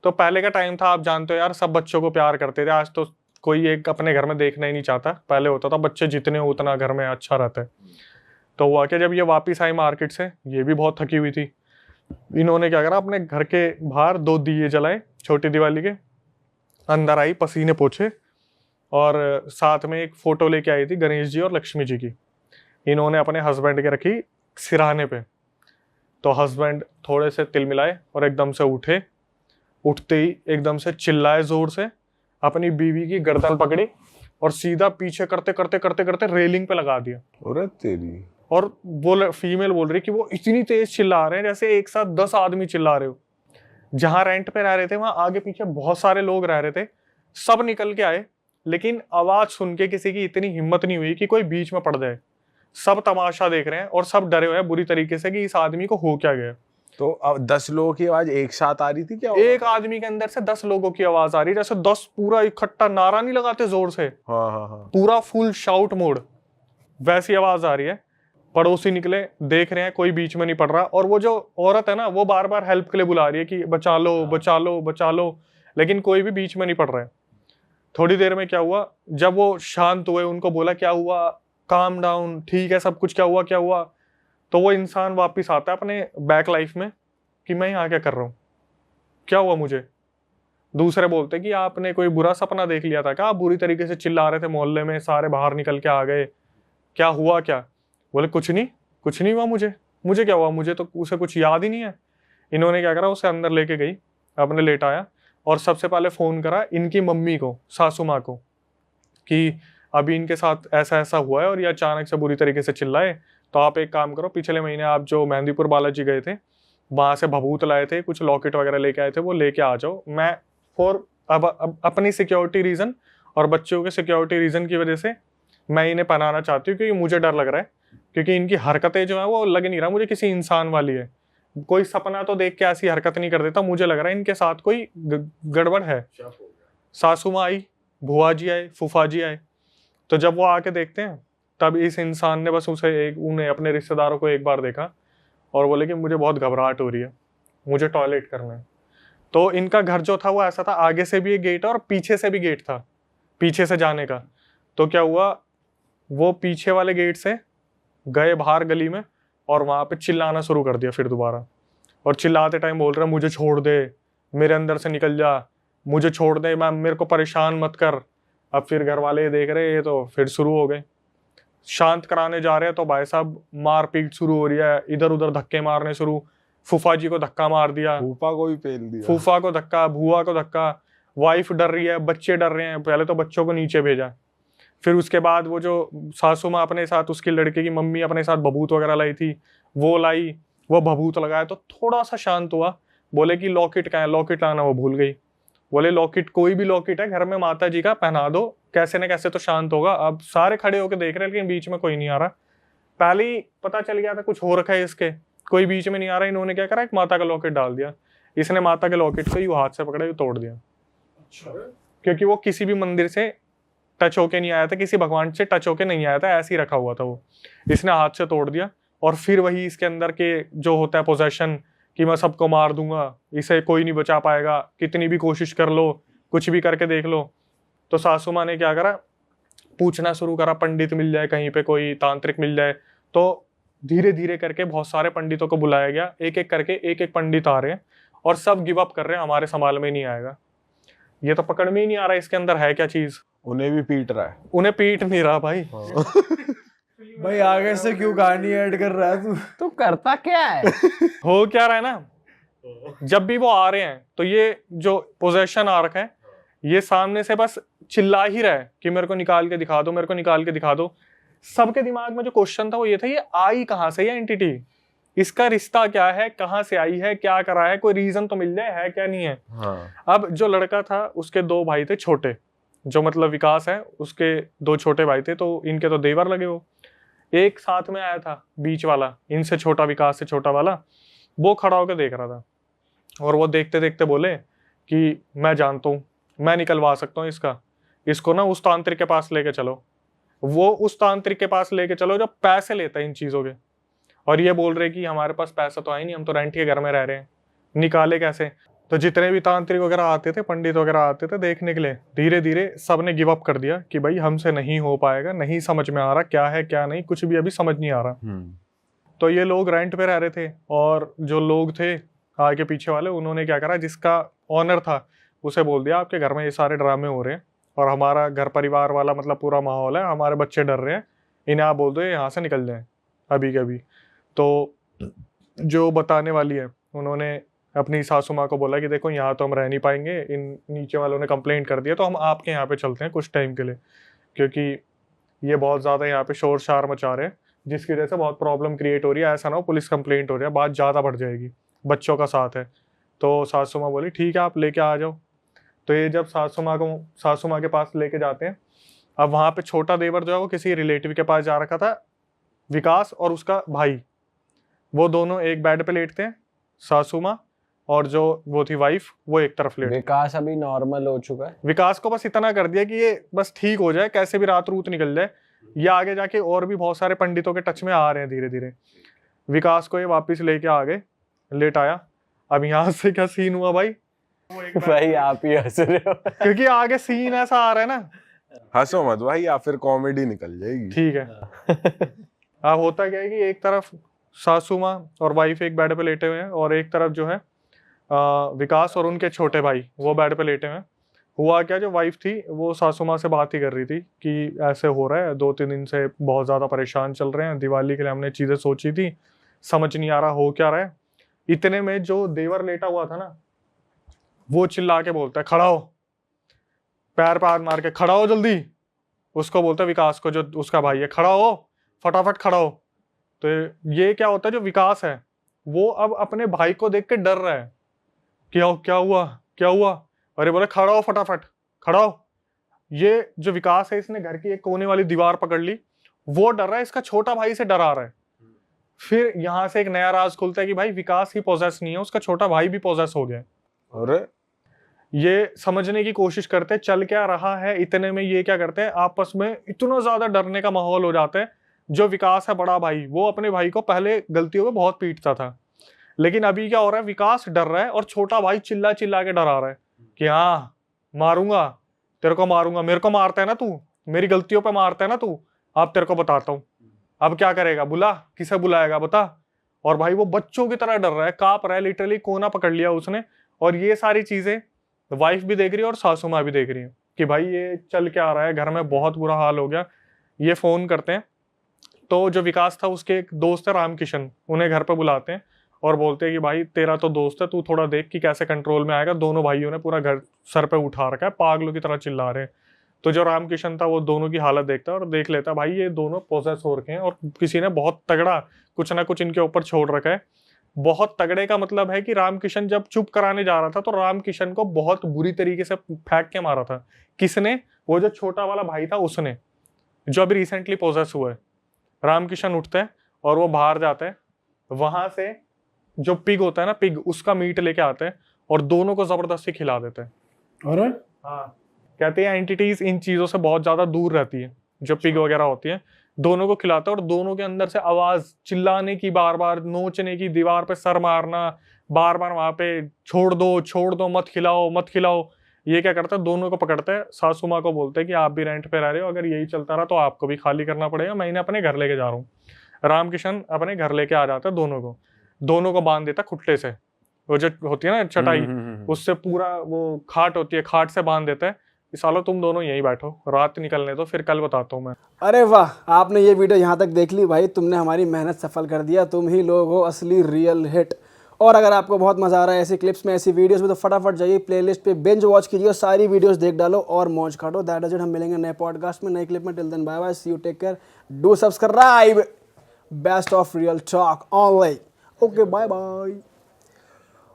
तो पहले का टाइम था, आप जानते हो यार, सब बच्चों को प्यार करते थे। आज तो कोई एक अपने घर में देखना ही नहीं चाहता। पहले होता था बच्चे जितने हो उतना घर में अच्छा रहता है। तो हुआ कि जब ये वापस आई मार्केट से, ये भी बहुत थकी हुई थी, इन्होंने क्या करा, अपने घर के बाहर 2 दिए जलाए छोटी दिवाली के, अंदर आई, पसीने पोछे, और साथ में एक फोटो लेके आई थी गणेश जी और लक्ष्मी जी की। इन्होंने अपने हस्बैंड के रखी सिरहाने पे। तो हस्बैंड थोड़े से तिलमिलाए और एकदम से उठे, उठते ही एकदम से चिल्लाए जोर से, अपनी बीवी की गर्दन पकड़ी और सीधा पीछे करते करते करते करते रेलिंग पे लगा दिया। अरे तेरी। और बोल फीमेल बोल रही कि वो इतनी तेज चिल्ला रहे हैं जैसे एक साथ 10 आदमी चिल्ला रहे हो। जहां रेंट पे रह रहे थे वहां आगे पीछे बहुत सारे लोग रह रहे थे, सब निकल के आए, लेकिन आवाज सुन के किसी की इतनी हिम्मत नहीं हुई कि कोई बीच में पड़ जाए। सब तमाशा देख रहे हैं और सब डरे हुए हैं बुरी तरीके से कि इस आदमी को हो क्या गया। तो अब 10 लोगों की आवाज एक साथ आ रही थी क्या? एक आदमी के अंदर से 10 लोगों की आवाज आ रही है, जैसे 10 पूरा इकट्ठा नारा नहीं लगाते जोर से, हाँ हाँ हाँ। पूरा फुल शाउट मोड, वैसी आवाज आ रही है। पड़ोसी निकले, देख रहे हैं कोई बीच में नहीं पड़ रहा, और वो जो औरत है ना वो बार बार हेल्प के लिए बुला रही है कि बचा लो बचा लो बचा लो, लेकिन कोई भी बीच में नहीं पड़ रहा है। थोड़ी देर में क्या हुआ, जब वो शांत हुए, उनको बोला क्या हुआ, काम डाउन, ठीक है सब कुछ, क्या हुआ क्या हुआ, तो वो इंसान वापिस आता है अपने बैक लाइफ में कि मैं यहाँ क्या कर रहा हूँ, क्या हुआ मुझे। दूसरे बोलते कि आपने कोई बुरा सपना देख लिया था क्या, आप बुरी तरीके से चिल्ला रहे थे मोहल्ले में, सारे बाहर निकल के आ गए, क्या हुआ क्या। बोले कुछ नहीं हुआ मुझे, मुझे क्या हुआ, मुझे तो उसे कुछ याद ही नहीं है। इन्होंने क्या करा, उसे अंदर लेके गई, अपने लेटाया, और सबसे पहले फोन करा इनकी मम्मी को, सासू माँ को, कि अभी इनके साथ ऐसा ऐसा हुआ है और ये अचानक से बुरी तरीके से चिल्लाए, तो आप एक काम करो, पिछले महीने आप जो मेहंदीपुर बालाजी गए थे वहां से भभूत लाए थे, कुछ लॉकेट वगैरह लेके आए थे, वो लेके आ जाओ। मैं अब अपनी सिक्योरिटी रीजन और बच्चों के सिक्योरिटी रीजन की वजह से मैं इन्हें पनाना चाहती हूँ, क्योंकि मुझे डर लग रहा है, क्योंकि इनकी हरकतें जो है वो लग नहीं रहा मुझे किसी इंसान वाली है। कोई सपना तो देख के ऐसी हरकत नहीं कर देता, मुझे लग रहा है इनके साथ कोई गड़बड़ है। सासू माँ आई, बुआ जी आए, फूफा जी आए, तो जब वो आके देखते हैं तब इस इंसान ने बस उन्हें अपने रिश्तेदारों को एक बार देखा और बोले कि मुझे बहुत घबराहट हो रही है, मुझे टॉयलेट करना है। तो इनका घर जो था वो ऐसा था, आगे से भी एक गेट है और पीछे से भी गेट था, पीछे से जाने का। तो क्या हुआ, वो पीछे वाले गेट से गए बाहर गली में और वहां पे चिल्लाना शुरू कर दिया फिर दोबारा, और चिल्लाते टाइम बोल रहे मुझे छोड़ दे, मेरे अंदर से निकल जा, मुझे छोड़ दे, मैं मेरे को परेशान मत कर। अब फिर घर वाले देख रहे, ये तो फिर शुरू हो गए, शांत कराने जा रहे हैं तो भाई साहब मारपीट शुरू हो रही है, इधर उधर धक्के मारने शुरू। फूफा जी को धक्का मार दिया, फूफा को भी पेल दिया, फूफा को धक्का, बुआ को धक्का, वाइफ डर रही है, बच्चे डर रहे हैं, पहले तो बच्चों को नीचे भेजा। फिर उसके बाद वो जो सासू माँ अपने साथ, उसकी लड़के की मम्मी अपने साथ भभूत वगैरह लाई थी, वो लाई, वो भभूत लगाया तो थोड़ा सा शांत हुआ। बोले कि लॉकेट कहाँ है, लॉकेट लाना वो भूल गई। बोले लॉकेट, कोई भी लॉकेट है घर में माता जी का, पहना दो, कैसे न कैसे तो शांत होगा। अब सारे खड़े होकर देख रहे हैं लेकिन बीच में कोई नहीं आ रहा। पहले ही पता चल गया था कुछ हो रखा है इसके, कोई बीच में नहीं आ रहा। इन्होंने क्या करा, एक माता का लॉकेट डाल दिया। इसने माता के लॉकेट को यूं हाथ से पकड़ा, यूं तोड़ दिया। क्योंकि वो किसी भी मंदिर से टच होके नहीं आया था, किसी भगवान से टच होके नहीं आया था, ऐसे ही रखा हुआ था वो। इसने हाथ से तोड़ दिया और फिर वही इसके अंदर के जो होता है पोजेशन, कि मैं सबको मार दूंगा, इसे कोई नहीं बचा पाएगा, कितनी भी कोशिश कर लो, कुछ भी करके देख लो। तो सासू माँ ने क्या करा, पूछना शुरू करा, पंडित मिल जाए कहीं पे, कोई तांत्रिक मिल जाए। तो धीरे धीरे करके बहुत सारे पंडितों को बुलाया गया, एक एक करके एक एक पंडित आ रहे हैं और सब गिव अप कर रहे हैं, हमारे संभाल में नहीं आएगा, ये तो पकड़ में ही नहीं आ रहा इसके अंदर है क्या चीज। उन्हें भी पीट रहा है, उन्हें पीट नहीं रहा भाई। भाई आगे से क्यों कहानी ऐड कर रहा है तू करता क्या है? हो क्या रहा है ना, जब भी वो आ रहे हैं तो ये जो पोजेशन आ रखा है, ये सामने से बस चिल्ला ही रहा है कि मेरे को निकाल के दिखा दो, मेरे को निकाल के दिखा दो। सबके दिमाग में जो क्वेश्चन था वो ये था, ये आई कहाँ से ये एंटिटी, इसका रिश्ता क्या है, कहाँ से आई है, क्या करा है, कोई रीजन तो मिल जाए, है क्या नहीं है। हाँ। अब जो लड़का था उसके 2 भाई थे छोटे, जो मतलब विकास है उसके 2 छोटे भाई थे, तो इनके तो देवर लगे वो। एक साथ में आया था बीच वाला, इनसे छोटा, विकास से छोटा वाला, वो खड़ा होकर देख रहा था और वो देखते देखते बोले कि मैं जानता हूँ, मैं निकलवा सकता हूँ इसको ना उस तांत्रिक के पास लेके चलो। वो उस तांत्रिक के पास लेके चलो जो पैसे लेता है इन चीज़ों के। और ये बोल रहे कि हमारे पास पैसा तो है नहीं, हम तो रेंट के घर में रह रहे हैं, निकाले कैसे। तो जितने भी तांत्रिक वगैरह आते थे, पंडित वगैरह आते थे देखने के लिए, धीरे धीरे सबने गिव अप कर दिया कि भाई हमसे नहीं हो पाएगा, नहीं समझ में आ रहा क्या है क्या नहीं, कुछ भी अभी समझ नहीं आ रहा। तो ये लोग रेंट पे रह रहे थे, और जो लोग थे आगे पीछे वाले, उन्होंने क्या करा, जिसका ऑनर था उसे बोल दिया आपके घर में ये सारे ड्रामे हो रहे हैं और हमारा घर परिवार वाला मतलब पूरा माहौल है, हमारे बच्चे डर रहे हैं, इन्हें आप बोल दो यहाँ से निकल जाएं अभी के अभी। तो जो बताने वाली है उन्होंने अपनी सासू माँ को बोला कि देखो यहाँ तो हम रह नहीं पाएंगे, इन नीचे वालों ने कंप्लेंट कर दिया, तो हम आपके यहाँ पे चलते हैं कुछ टाइम के लिए, क्योंकि ये बहुत ज़्यादा यहाँ पे शोर शार मचा रहे हैं, जिसकी वजह से बहुत प्रॉब्लम क्रिएट हो रही है, ऐसा ना हो पुलिस कंप्लेंट हो रही है, बात ज़्यादा बढ़ जाएगी, बच्चों का साथ है। तो सासू माँ बोली ठीक है आप लेके आ जाओ। तो ये जब सासू माँ के पास लेके जाते हैं, अब वहाँ पे छोटा देवर जो है वो किसी रिलेटिव के पास जा रखा था, विकास और उसका भाई, वो दोनों एक बेड पे लेटते हैं, सासू माँ और जो वो थी वाइफ वो एक तरफ लेट। विकास अभी नॉर्मल हो चुका है, विकास को बस इतना कर दिया कि ये बस ठीक हो जाए, कैसे भी रात रूत निकल जाए, ये आगे जाके और भी बहुत सारे पंडितों के टच में आ रहे हैं धीरे धीरे। विकास को ये वापस लेके आ गए, लेट आया। अब यहाँ से क्या सीन हुआ भाई, भाई आप ही हंस रहे हो क्योंकि आगे सीन ऐसा आ रहा है ना, हंसो मत भाई, या फिर कॉमेडी निकल जाएगी। ठीक है। अब होता क्या है कि एक तरफ सासू माँ और वाइफ एक बेड पे लेटे हुए हैं, और एक तरफ जो है विकास और उनके छोटे भाई वो बेड पे लेटे हुए हैं। हुआ क्या, जो वाइफ थी वो सासू माँ से बात ही कर रही थी कि ऐसे हो रहा है, 2-3 दिन से बहुत ज़्यादा परेशान चल रहे हैं, दिवाली के लिए हमने चीज़ें सोची थी, समझ नहीं आ रहा हो क्या रहा है। इतने में जो देवर लेटा हुआ था ना, वो चिल्ला के बोलता है खड़ा हो, पैर पे हाथ मार के खड़ा हो जल्दी, उसको बोलता है विकास को जो उसका भाई है, खड़ा हो फटाफट खड़ा हो। तो ये क्या होता है, जो विकास है वो अब अपने भाई को देख के डर रहा है, क्या हुआ क्या हुआ, अरे बोले खड़ा हो फटाफट खड़ा हो। ये जो विकास है इसने घर की एक कोने वाली दीवार पकड़ ली, वो डर रहा है, इसका छोटा भाई से डरा रहा है। फिर यहाँ से एक नया राज खुलता है कि भाई विकास ही पोजेस नहीं है, उसका छोटा भाई भी पोजेस हो गया। अरे ये समझने की कोशिश करते हैं चल क्या रहा है, इतने में ये क्या करते हैं, आपस में इतना ज्यादा डरने का माहौल हो जाता है। जो विकास है बड़ा भाई, वो अपने भाई को पहले गलतियों में बहुत पीटता था, लेकिन अभी क्या हो रहा है, विकास डर रहा है और छोटा भाई चिल्ला चिल्ला के डरा रहा है कि हाँ मारूंगा, तेरे को मारूंगा, मेरे को मारता है ना तू, मेरी गलतियों पे मारता है ना तू, अब तेरे को बताता हूँ, अब क्या करेगा, बुला, किसे बुलाएगा बता। और भाई वो बच्चों की तरह डर रहा है, कांप रहा है, लिटरली कोना पकड़ लिया उसने। और ये सारी चीजें वाइफ भी देख रही है और सासू माँ भी देख रही है कि भाई ये चल के आ रहा है, घर में बहुत बुरा हाल हो गया। ये फोन करते हैं, तो जो विकास था उसके एक दोस्त है रामकिशन, उन्हें घर पे बुलाते हैं और बोलते हैं कि भाई तेरा तो दोस्त है, तू थोड़ा देख कि कैसे कंट्रोल में आएगा। दोनों भाइयों ने पूरा घर सर पे उठा रखा है, पागलों की तरह चिल्ला रहे हैं। तो जो रामकिशन था वो दोनों की हालत देखता है और देख लेता है भाई ये दोनों पोजेस हो रखे हैं और किसी ने बहुत तगड़ा कुछ ना कुछ इनके ऊपर छोड़ रखा है। बहुत तगड़े का मतलब है कि रामकिशन जब चुप कराने जा रहा था तो रामकिशन को बहुत बुरी तरीके से फेंक के मारा था। किसने? वो जो छोटा वाला भाई था उसने, जो अभी रिसेंटली पोजेस हुआ है। रामकिशन उठता है और वो बाहर जाता है, वहां से जो पिग होता है ना, पिग, उसका मीट लेके आते हैं और दोनों को जबरदस्ती खिला देते हैं। अरे हाँ, कहते हैं एंटिटीज इन चीजों से बहुत ज्यादा दूर रहती है, जो पिग वगैरह होती है। दोनों को खिलाता है और दोनों के अंदर से आवाज चिल्लाने की, बार बार नोचने की, दीवार पे सर मारना, बार बार वहां पे छोड़ दो मत खिलाओ मत खिलाओ। ये क्या करता है, दोनों को पकड़ता है, सासू माँ को बोलते हैं कि आप भी रेंट पे रह रहे हो, अगर यही चलता रहा तो आपको भी खाली करना पड़ेगा, मैं इन्हें अपने घर लेके जा रहा हूँ। रामकिशन अपने घर लेके आ जाता है, दोनों को बांध देता खुट्टे से, वो जो होती है ना चटाई, उससे पूरा वो खाट होती है, खाट से बांध देता है कि सालो तुम दोनों यहीं बैठो, रात निकलने दो, फिर कल बताता हूँ मैं। अरे वाह, आपने ये वीडियो यहाँ तक देख ली भाई, तुमने हमारी मेहनत सफल कर दिया, तुम ही लोग हो असली रियल हिट। और अगर आपको बहुत मजा आ रहा है ऐसी क्लिप्स में, ऐसी वीडियोस में, तो फटाफट जाइए प्लेलिस्ट पे बिंज वॉच कीजिए, सारी वीडियोस देख डालो और मौज काटो। दैट इज इट, हम मिलेंगे नए पॉडकास्ट में, नई क्लिप में। Till then bye bye, see you, take care, do subscribe, best of real talk online. Okay, bye bye.